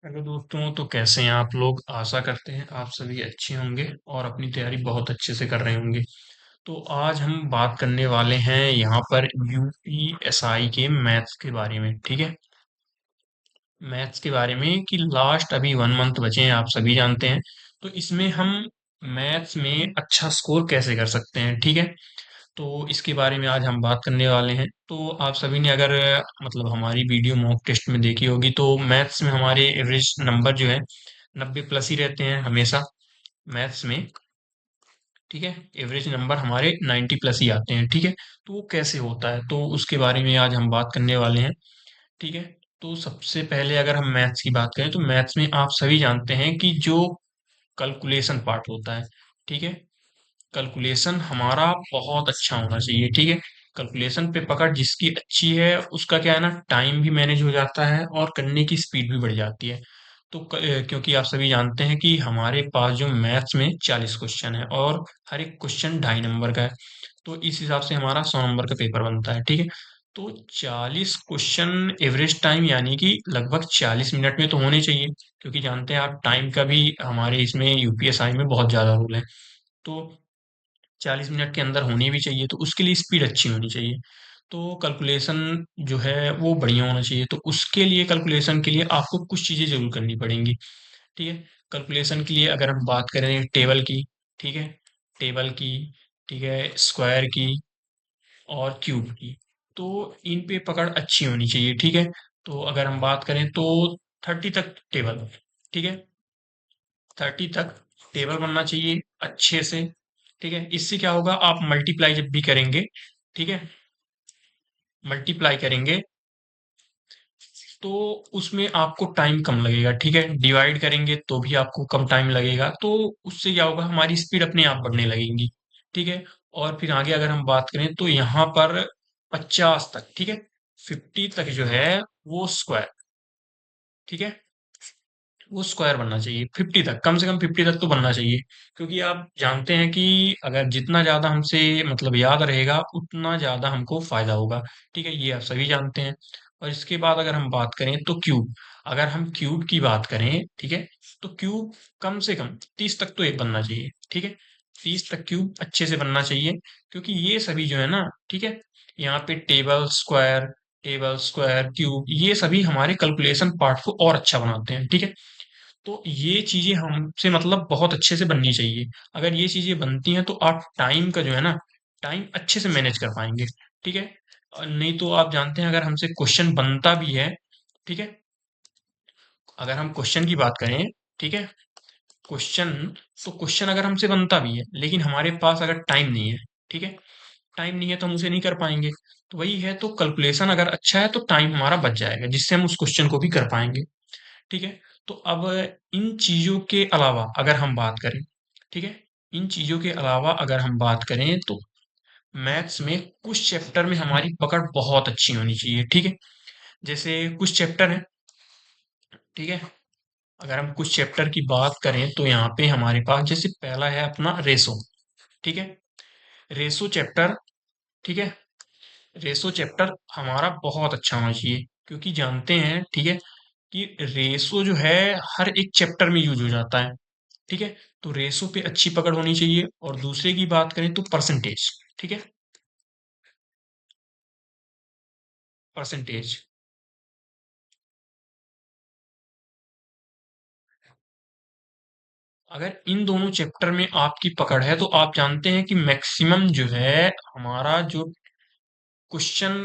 Hello दोस्तों। तो कैसे हैं आप लोग? आशा करते हैं आप सभी अच्छे होंगे और अपनी तैयारी बहुत अच्छे से कर रहे होंगे। तो आज हम बात करने वाले हैं यहाँ पर यूपीएसआई के मैथ्स के बारे में। ठीक है, मैथ्स के बारे में कि लास्ट अभी 1 मंथ बचे हैं, आप सभी जानते हैं। तो इसमें हम मैथ्स में अच्छा स्कोर कैसे कर सकते हैं, ठीक है। तो इसके बारे में आज हम बात करने वाले हैं। तो आप सभी ने अगर मतलब हमारी वीडियो मॉक टेस्ट में देखी होगी तो मैथ्स में हमारे एवरेज नंबर जो है 90 प्लस ही रहते हैं हमेशा मैथ्स में। ठीक है, एवरेज नंबर हमारे 90 प्लस ही आते हैं। ठीक है, तो वो कैसे होता है तो उसके बारे में आज हम बात करने वाले हैं। ठीक है, तो सबसे पहले अगर हम मैथ्स की बात करें तो मैथ्स में आप सभी जानते हैं कि जो कैलकुलेशन पार्ट होता है, ठीक है, कैलकुलेशन हमारा बहुत अच्छा होना चाहिए। ठीक है, कैलकुलेशन पे पकड़ जिसकी अच्छी है उसका क्या है ना, टाइम भी मैनेज हो जाता है और करने की स्पीड भी बढ़ जाती है। तो क्योंकि आप सभी जानते हैं कि हमारे पास जो मैथ्स में 40 क्वेश्चन है और हर एक क्वेश्चन 2.5 नंबर का है। तो इस हिसाब से हमारा 100 नंबर का पेपर बनता है। ठीक है, तो 40 क्वेश्चन एवरेज टाइम यानी कि लगभग 40 मिनट में तो होने चाहिए। क्योंकि जानते हैं आप टाइम का भी हमारे इसमें यूपीएसआई में बहुत ज्यादा रूल है। तो 40 मिनट के अंदर होनी भी चाहिए, तो उसके लिए स्पीड अच्छी होनी चाहिए। तो कैलकुलेशन जो है वो बढ़िया होना चाहिए। तो उसके लिए कैलकुलेशन के लिए आपको कुछ चीजें जरूर करनी पड़ेंगी। ठीक है, कैलकुलेशन के लिए अगर हम बात करें टेबल की, ठीक है, टेबल की, ठीक है, स्क्वायर की और क्यूब की, तो इन पे पकड़ अच्छी होनी चाहिए। ठीक है, तो अगर हम बात करें तो 30 तक टेबल, ठीक है, 30 तक टेबल बनना चाहिए अच्छे से। ठीक है, इससे क्या होगा, आप मल्टीप्लाई जब भी करेंगे, ठीक है, मल्टीप्लाई करेंगे तो उसमें आपको टाइम कम लगेगा। ठीक है, डिवाइड करेंगे तो भी आपको कम टाइम लगेगा। तो उससे क्या होगा, हमारी स्पीड अपने आप बढ़ने लगेगी। ठीक है, और फिर आगे अगर हम बात करें तो यहाँ पर 50 तक, ठीक है, 50 तक जो है वो स्क्वायर, ठीक है, वो स्क्वायर बनना चाहिए। 50 तक, कम से कम 50 तक तो बनना चाहिए। क्योंकि आप जानते हैं कि अगर जितना ज्यादा हमसे मतलब याद रहेगा उतना ज्यादा हमको फायदा होगा। ठीक है, ये आप सभी जानते हैं। और इसके बाद अगर हम बात करें तो क्यूब, अगर हम क्यूब की बात करें, ठीक है, तो क्यूब कम से कम 30 तक तो एक बनना चाहिए। ठीक है, 30 तक क्यूब अच्छे से बनना चाहिए। क्योंकि ये सभी जो है ना, ठीक है, यहाँ पे टेबल स्क्वायर क्यूब ये सभी हमारे कैलकुलेशन पार्ट को और अच्छा बनाते हैं। ठीक है, तो ये चीजें हमसे मतलब बहुत अच्छे से बननी चाहिए। अगर ये चीजें बनती हैं तो आप टाइम का जो है ना, टाइम अच्छे से मैनेज कर पाएंगे। ठीक है, नहीं तो आप जानते हैं अगर हमसे क्वेश्चन बनता भी है, ठीक है, अगर हम क्वेश्चन की बात करें, ठीक है, क्वेश्चन, तो क्वेश्चन अगर हमसे बनता भी है लेकिन हमारे पास अगर टाइम नहीं है, ठीक है, टाइम नहीं है तो हम उसे नहीं कर पाएंगे। तो वही है, तो कैलकुलेशन अगर अच्छा है तो टाइम हमारा बच जाएगा जिससे हम उस क्वेश्चन को भी कर पाएंगे। ठीक है, तो अब इन चीजों के अलावा अगर हम बात करें, ठीक है, इन चीजों के अलावा अगर हम बात करें तो मैथ्स में कुछ चैप्टर में हमारी पकड़ बहुत अच्छी होनी चाहिए। ठीक है, जैसे कुछ चैप्टर है, ठीक है, अगर हम कुछ चैप्टर की बात करें तो यहाँ पे हमारे पास जैसे पहला है अपना रेशो। ठीक है, रेशो चैप्टर, ठीक है, रेशो चैप्टर हमारा बहुत अच्छा होना चाहिए। क्योंकि जानते हैं, ठीक है, कि रेशो जो है हर एक चैप्टर में यूज हो जाता है। ठीक है, तो रेशो पे अच्छी पकड़ होनी चाहिए। और दूसरे की बात करें तो परसेंटेज, ठीक है, परसेंटेज, अगर इन दोनों चैप्टर में आपकी पकड़ है तो आप जानते हैं कि मैक्सिमम जो है हमारा जो क्वेश्चन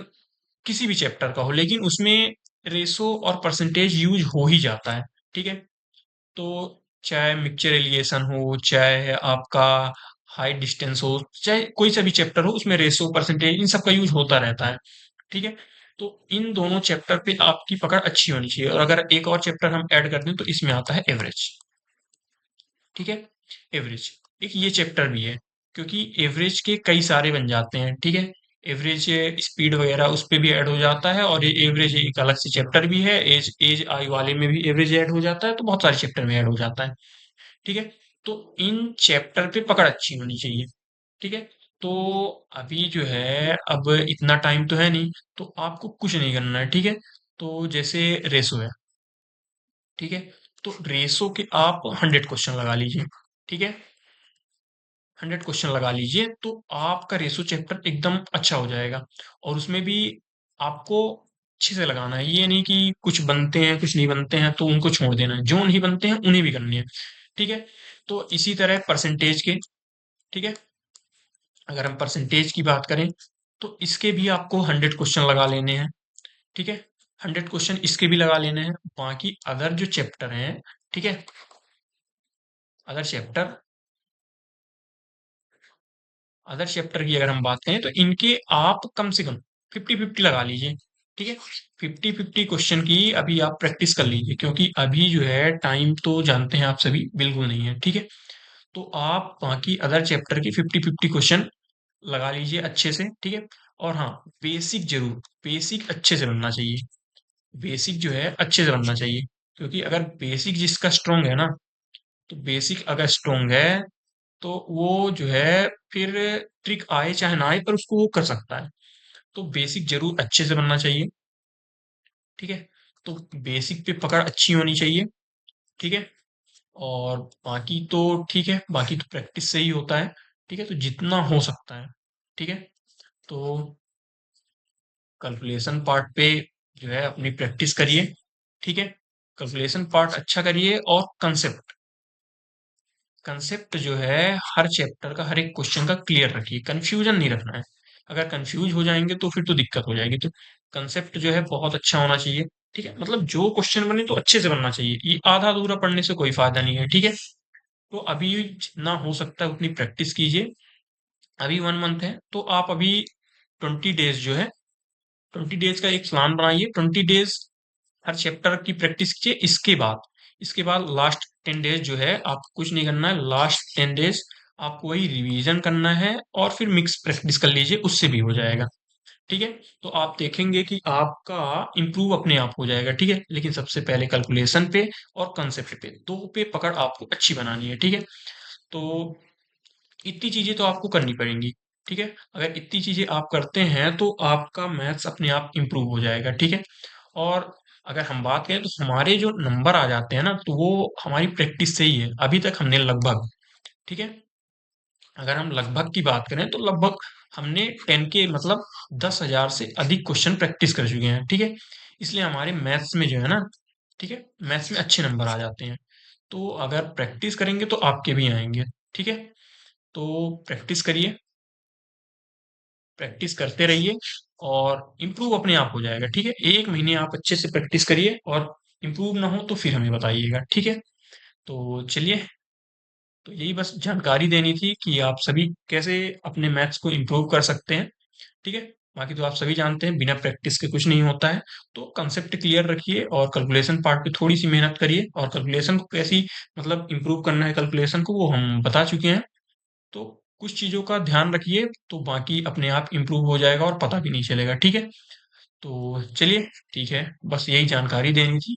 किसी भी चैप्टर का हो लेकिन उसमें रेशो और परसेंटेज यूज हो ही जाता है। ठीक है, तो चाहे मिक्सचर एलिगेशन हो, चाहे आपका हाइट डिस्टेंस हो, चाहे कोई सा भी चैप्टर हो, उसमें रेशो परसेंटेज इन सब का यूज होता रहता है। ठीक है, तो इन दोनों चैप्टर पे आपकी पकड़ अच्छी होनी चाहिए। और अगर एक और चैप्टर हम ऐड कर दें तो इसमें आता है एवरेज। ठीक है, एवरेज एक ये चैप्टर भी है। क्योंकि एवरेज के कई सारे बन जाते हैं। ठीक है, एवरेज स्पीड वगैरह उस पे भी ऐड हो जाता है। और ये एवरेज एक अलग से चैप्टर भी है, एज एज आई वाले में भी एवरेज ऐड हो जाता है। तो बहुत सारे चैप्टर में ऐड हो जाता है। ठीक है, तो इन चैप्टर पे पकड़ अच्छी होनी चाहिए। ठीक है, तो अभी जो है अब इतना टाइम तो है नहीं, तो आपको कुछ नहीं करना है। ठीक है, तो जैसे रेशो है, ठीक है। तो रेशो के आप 100 क्वेश्चन लगा लीजिए। ठीक है, 100 क्वेश्चन लगा लीजिए तो आपका रेशो चैप्टर एकदम अच्छा हो जाएगा। और उसमें भी आपको अच्छे से लगाना है, ये नहीं कि कुछ बनते हैं कुछ नहीं बनते हैं तो उनको छोड़ देना है, जो नहीं बनते हैं उन्हें भी करनी है। ठीक है। तो इसी तरह परसेंटेज के, ठीक है, अगर हम परसेंटेज की बात करें तो इसके भी आपको 100 क्वेश्चन लगा लेने हैं। ठीक है, 100 क्वेश्चन इसके भी लगा लेने हैं। बाकी अदर जो चैप्टर हैं, ठीक है, अदर चैप्टर, अदर चैप्टर की अगर हम बात करें तो इनके आप कम से कम 50-50 लगा लीजिए। ठीक है, 50-50 क्वेश्चन की अभी आप प्रैक्टिस कर लीजिए, क्योंकि अभी जो है टाइम तो जानते हैं आप सभी बिल्कुल नहीं है। ठीक है, तो आप बाकी अदर चैप्टर की 50-50 क्वेश्चन लगा लीजिए अच्छे से। ठीक है, और हाँ, बेसिक जरूर, बेसिक अच्छे से बनना चाहिए। बेसिक जो है अच्छे से बनना चाहिए, क्योंकि अगर बेसिक जिसका स्ट्रोंग है ना, तो बेसिक अगर स्ट्रोंग है तो वो जो है फिर ट्रिक आए चाहे ना आए पर उसको वो कर सकता है। तो बेसिक जरूर अच्छे से बनना चाहिए। ठीक है, तो बेसिक पे पकड़ अच्छी होनी चाहिए। ठीक है, और बाकी तो ठीक है, बाकी तो प्रैक्टिस से ही होता है। ठीक है, तो जितना हो सकता है, ठीक है, तो कैलकुलेशन पार्ट पे जो है अपनी प्रैक्टिस करिए। ठीक है, कैलकुलेशन पार्ट अच्छा करिए, और कंसेप्ट, कंसेप्ट जो है हर चैप्टर का हर एक क्वेश्चन का क्लियर रखिए, कंफ्यूजन नहीं रखना है। अगर कंफ्यूज हो जाएंगे तो फिर तो दिक्कत हो जाएगी। तो कंसेप्ट जो है बहुत अच्छा होना चाहिए। ठीक है, मतलब जो क्वेश्चन बने तो अच्छे से बनना चाहिए, ये आधा अधूरा पढ़ने से कोई फायदा नहीं है। ठीक है, तो अभी जितना हो सकता है उतनी प्रैक्टिस कीजिए। अभी 1 मंथ है तो आप अभी 20 डेज जो है, 20 डेज का एक प्लान बनाइए। 20 डेज हर चैप्टर की प्रैक्टिस कीजिए। इसके बाद लास्ट 10 डेज जो है आपको कुछ नहीं करना है। लास्ट 10 डेज आपको वही रिवीजन करना है, और फिर मिक्स प्रैक्टिस कर लीजिए, उससे भी हो जाएगा। ठीक है, तो आप देखेंगे कि आपका इम्प्रूव अपने आप हो जाएगा। ठीक है, लेकिन सबसे पहले कैलकुलेशन पे और कंसेप्ट पे, दो पे पकड़ आपको अच्छी बनानी है। ठीक है, तो इतनी चीजें तो आपको करनी पड़ेंगी। ठीक है, अगर इतनी चीजें आप करते हैं तो आपका मैथ्स अपने आप इम्प्रूव हो जाएगा। ठीक है, और अगर हम बात करें तो हमारे जो नंबर आ जाते हैं ना, तो वो हमारी प्रैक्टिस से ही है। अभी तक हमने लगभग, ठीक है, अगर हम लगभग की बात करें तो लगभग हमने 10 के मतलब 10,000 से अधिक क्वेश्चन प्रैक्टिस कर चुके हैं। ठीक है, इसलिए हमारे मैथ्स में जो है ना, ठीक है, मैथ्स में अच्छे नंबर आ जाते हैं। तो अगर प्रैक्टिस करेंगे तो आपके भी आएंगे। ठीक है, तो प्रैक्टिस करिए, प्रैक्टिस करते रहिए, और इम्प्रूव अपने आप हो जाएगा। ठीक है, 1 महीने आप अच्छे से प्रैक्टिस करिए, और इम्प्रूव ना हो तो फिर हमें बताइएगा। ठीक है, तो चलिए, तो यही बस जानकारी देनी थी कि आप सभी कैसे अपने मैथ्स को इम्प्रूव कर सकते हैं। ठीक है, बाकी तो आप सभी जानते हैं बिना प्रैक्टिस के कुछ नहीं होता है। तो कंसेप्ट क्लियर रखिए, और कैलकुलेशन पार्ट पे थोड़ी सी मेहनत करिए, और कैलकुलेशन को कैसी मतलब इम्प्रूव करना है कैलकुलेशन को, वो हम बता चुके हैं। तो कुछ चीजों का ध्यान रखिए, तो बाकी अपने आप इम्प्रूव हो जाएगा और पता भी नहीं चलेगा। ठीक है, तो चलिए, ठीक है, बस यही जानकारी देनी थी।